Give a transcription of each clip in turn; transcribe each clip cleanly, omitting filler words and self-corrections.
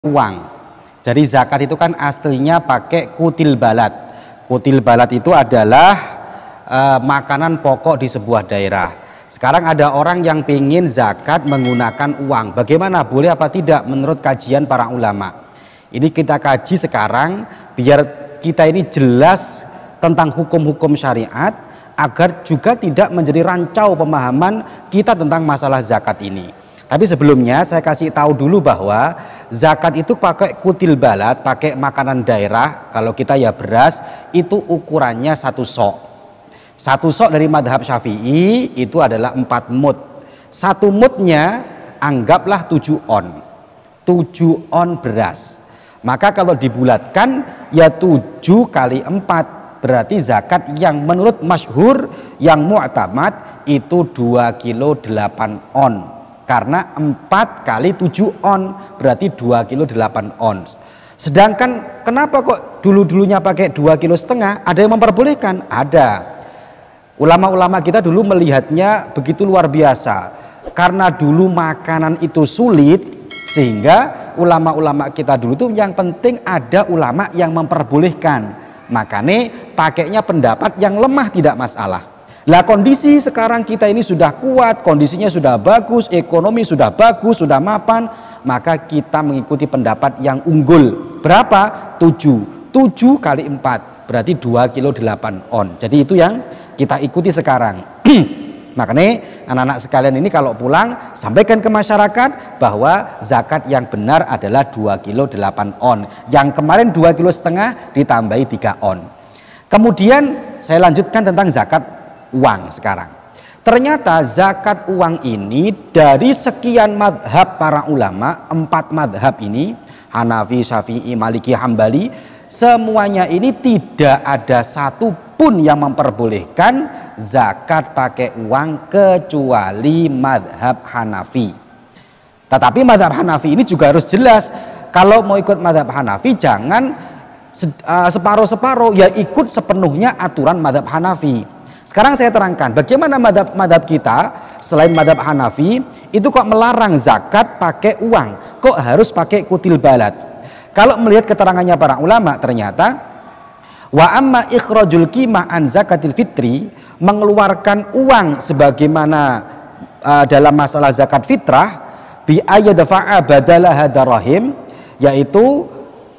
uang. Jadi zakat itu kan aslinya pakai kutil balat. Kutil balat itu adalah makanan pokok di sebuah daerah. Sekarang ada orang yang ingin zakat menggunakan uang. Bagaimana? Boleh apa tidak menurut kajian para ulama? Ini kita kaji sekarang biar kita ini jelas tentang hukum-hukum syariat, agar juga tidak menjadi rancau pemahaman kita tentang masalah zakat ini. Tapi sebelumnya saya kasih tahu dulu bahwa zakat itu pakai kutil balat, pakai makanan daerah. Kalau kita ya beras, itu ukurannya 1 sok. 1 sok dari madhab Syafi'i itu adalah 4 mud. 1 mudnya anggaplah 7 on. 7 on beras. Maka kalau dibulatkan ya 7 kali 4. Berarti zakat yang menurut masyhur, yang mu'tamad itu 2 kilo 8 on. Karena 4 kali 7 on berarti 2 kilo 8 ons. Sedangkan kenapa kok dulu-dulunya pakai 2,5 kilo? Ada yang memperbolehkan? Ada. Ulama-ulama kita dulu melihatnya begitu luar biasa. Karena dulu makanan itu sulit, sehingga ulama-ulama kita dulu tuh yang penting ada ulama yang memperbolehkan. Makanya pakainya pendapat yang lemah tidak masalah. Lah kondisi sekarang kita ini sudah kuat, kondisinya sudah bagus, ekonomi sudah bagus, sudah mapan, maka kita mengikuti pendapat yang unggul. Berapa? 7 kali 4 berarti 2 kilo 8 on. Jadi itu yang kita ikuti sekarang. Makanya anak-anak sekalian ini kalau pulang sampaikan ke masyarakat bahwa zakat yang benar adalah 2 kilo 8 on. Yang kemarin 2,5 kilo ditambahi 3 on. Kemudian saya lanjutkan tentang zakat uang sekarang. Ternyata zakat uang ini dari sekian madhab para ulama, 4 madhab ini, Hanafi, Syafi'i, Maliki, Hambali, semuanya ini tidak ada satu pun yang memperbolehkan zakat pakai uang kecuali madhab Hanafi. Tetapi madhab Hanafi ini juga harus jelas. Kalau mau ikut madhab Hanafi jangan separuh-separuh, ya ikut sepenuhnya aturan madhab Hanafi. Sekarang saya terangkan bagaimana madhab kita selain madhab Hanafi itu kok melarang zakat pakai uang, kok harus pakai kutil balat. Kalau melihat keterangannya para ulama, ternyata wa amma ikhrajul qimah an zakatil fitri, mengeluarkan uang sebagaimana dalam masalah zakat fitrah, bi ayyadfa'a badalaha darahim, yaitu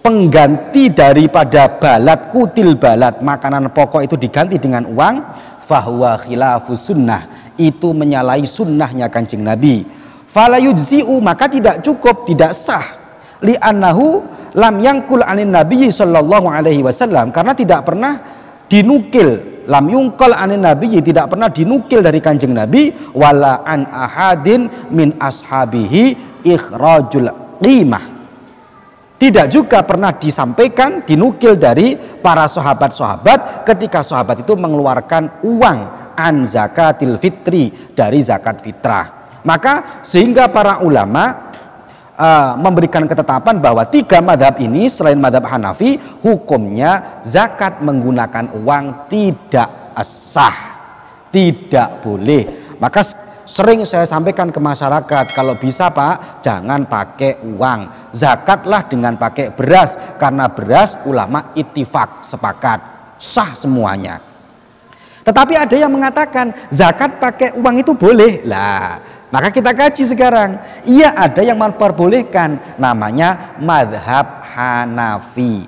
pengganti daripada balat, kutil balat, makanan pokok itu diganti dengan uang, fahuwa khilafus sunnah, itu menyalahi sunnahnya Kanjeng Nabi. Fala yujzi'u, maka tidak cukup, tidak sah, li'annahu lam yangkul anin Nabi sallallahu alaihi wasallam, karena tidak pernah dinukil, lam yungkal anin Nabi, tidak pernah dinukil dari Kanjeng Nabi, wala an ahadin min ashabihi ikhrajul qimah, tidak juga pernah disampaikan, dinukil dari para sahabat-sahabat ketika sahabat itu mengeluarkan uang an zakatil fitri, dari zakat fitrah. Maka sehingga para ulama memberikan ketetapan bahwa 3 madhab ini selain madhab Hanafi, hukumnya zakat menggunakan uang tidak sah, tidak boleh. Maka sering saya sampaikan ke masyarakat, kalau bisa Pak, jangan pakai uang, zakatlah dengan pakai beras, karena beras ulama ittifaq, sepakat, sah semuanya. Tetapi ada yang mengatakan zakat pakai uang itu boleh. Lah, maka kita kaji sekarang. Iya, ada yang memperbolehkan, namanya madhab Hanafi.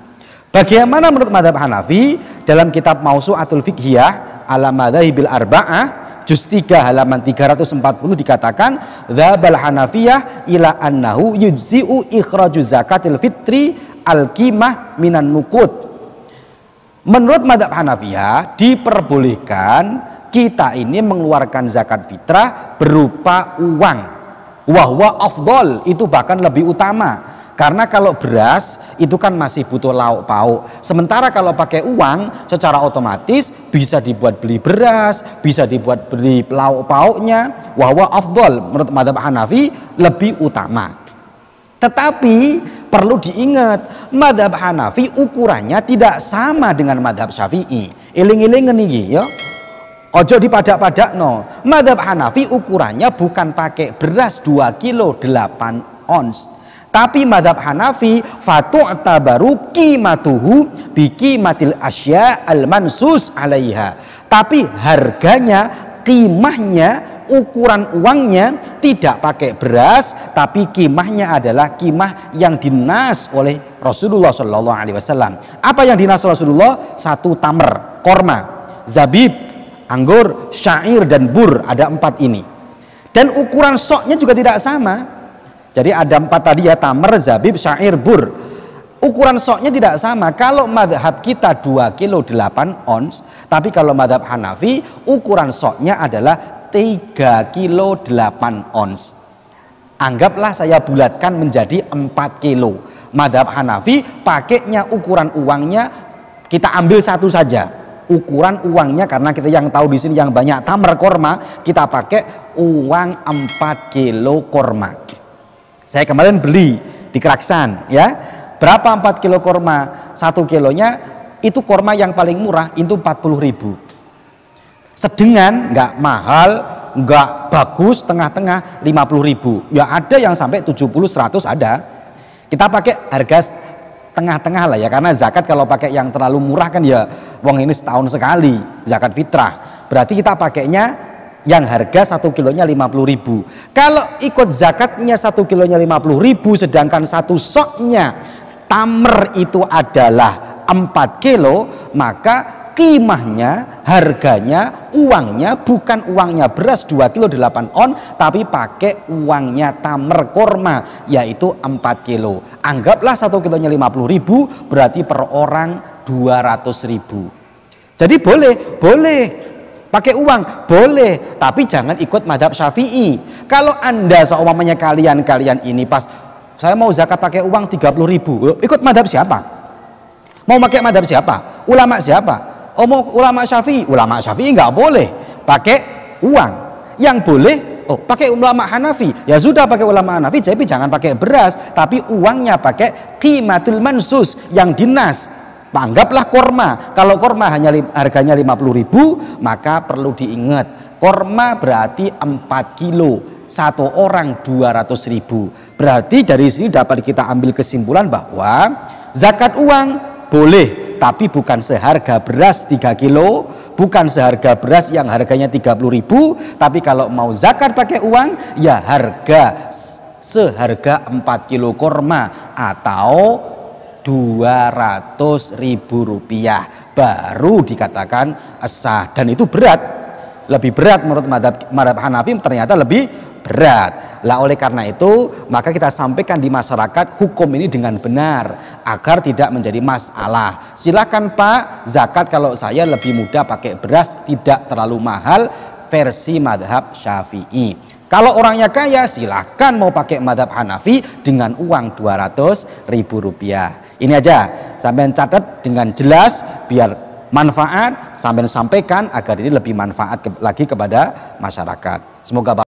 Bagaimana menurut madhab Hanafi? Dalam kitab Mausu'atul Fiqhiyah ala madhahibil arba'ah, juz 3 halaman 340 dikatakan, dzabal Hanafiyah ila annahu yujzi'u ikhraju zakatil fitri al-qimah minan nuqud. Menurut madhab Hanafiyah diperbolehkan kita ini mengeluarkan zakat fitrah berupa uang. Wahwa afdol, itu bahkan lebih utama. Karena kalau beras itu kan masih butuh lauk pauk. Sementara kalau pakai uang secara otomatis bisa dibuat beli beras, bisa dibuat beli lauk pauknya. Wahwa afdol, menurut madhab Hanafi lebih utama. Tetapi perlu diingat, madhab Hanafi ukurannya tidak sama dengan madhab Syafi'i. Iling-ilingen iki ya. Ojo dipadak-padak no. Madhab Hanafi ukurannya bukan pakai beras 2 kilo 8 ons. Tapi madhab Hanafi fatu'tabaru qimatuhu biqimatil asya al-mansus alaiha. Tapi harganya, qimahnya, ukuran uangnya tidak pakai beras, tapi qimahnya adalah qimah yang dinas oleh Rasulullah Shallallahu Alaihi Wasallam. Apa yang dinas Rasulullah? 1 tamer, korma, zabib, anggur, syair dan bur, ada 4 ini. Dan ukuran soknya juga tidak sama. Jadi ada 4 tadi ya, tamer, zabib, syair, bur. Ukuran soknya tidak sama. Kalau madhab kita 2 kilo 8 ons, tapi kalau madhab Hanafi ukuran soknya adalah 3 kilo 8 ons. Anggaplah saya bulatkan menjadi 4 kilo. Madhab Hanafi pakainya ukuran uangnya kita ambil 1 saja. Ukuran uangnya, karena kita yang tahu di sini yang banyak tamer korma, kita pakai uang 4 kilo korma. Saya kemarin beli di Keraksan ya. Berapa 4 kilo korma? 1 kilonya itu korma yang paling murah itu 40.000. Sedengan, nggak mahal, nggak bagus, tengah-tengah 50.000. Ya ada yang sampai 70-100 ada. Kita pakai harga tengah-tengah lah ya, karena zakat kalau pakai yang terlalu murah kan ya wong ini setahun sekali zakat fitrah. Berarti kita pakainya yang harga 1 kilonya 50.000. Kalau ikut zakatnya 1 kilonya 50.000, sedangkan 1 soknya tamer itu adalah 4 kilo, maka qimahnya, harganya, uangnya bukan uangnya beras 2 kilo 8 on, tapi pakai uangnya tamer korma, yaitu 4 kilo. Anggaplah 1 kilonya 50.000, berarti per orang 200.000. Jadi boleh pakai uang, boleh, tapi jangan ikut madhab Syafi'i. Kalau Anda seumpamanya kalian ini pas saya mau zakat pakai uang 30.000, ikut madhab siapa? Mau pakai madhab siapa? Ulama siapa? Ulama Syafi'i. Ulama Syafi'i nggak boleh pakai uang. Yang boleh pakai ulama Hanafi. Ya sudah, pakai ulama Hanafi, tapi jangan pakai beras, tapi uangnya pakai qimatul mansus yang dinas. Anggaplah korma. Kalau korma hanya harganya 50.000, maka perlu diingat korma berarti 4 kilo, 1 orang 200.000. Berarti dari sini dapat kita ambil kesimpulan bahwa zakat uang boleh, tapi bukan seharga beras 3 kilo, bukan seharga beras yang harganya 30.000, tapi kalau mau zakat pakai uang ya harga seharga 4 kilo korma atau 200.000 rupiah baru dikatakan sah. Dan itu berat, lebih berat menurut madhab Hanafi, ternyata lebih berat. Lah oleh karena itu maka kita sampaikan di masyarakat hukum ini dengan benar agar tidak menjadi masalah. Silakan Pak, zakat kalau saya lebih mudah pakai beras, tidak terlalu mahal, versi madhab Syafi'i. Kalau orangnya kaya silakan mau pakai madhab Hanafi dengan uang 200.000 rupiah. Ini aja sampai catat dengan jelas biar manfaat, sampai sampaikan agar ini lebih manfaat lagi kepada masyarakat. Semoga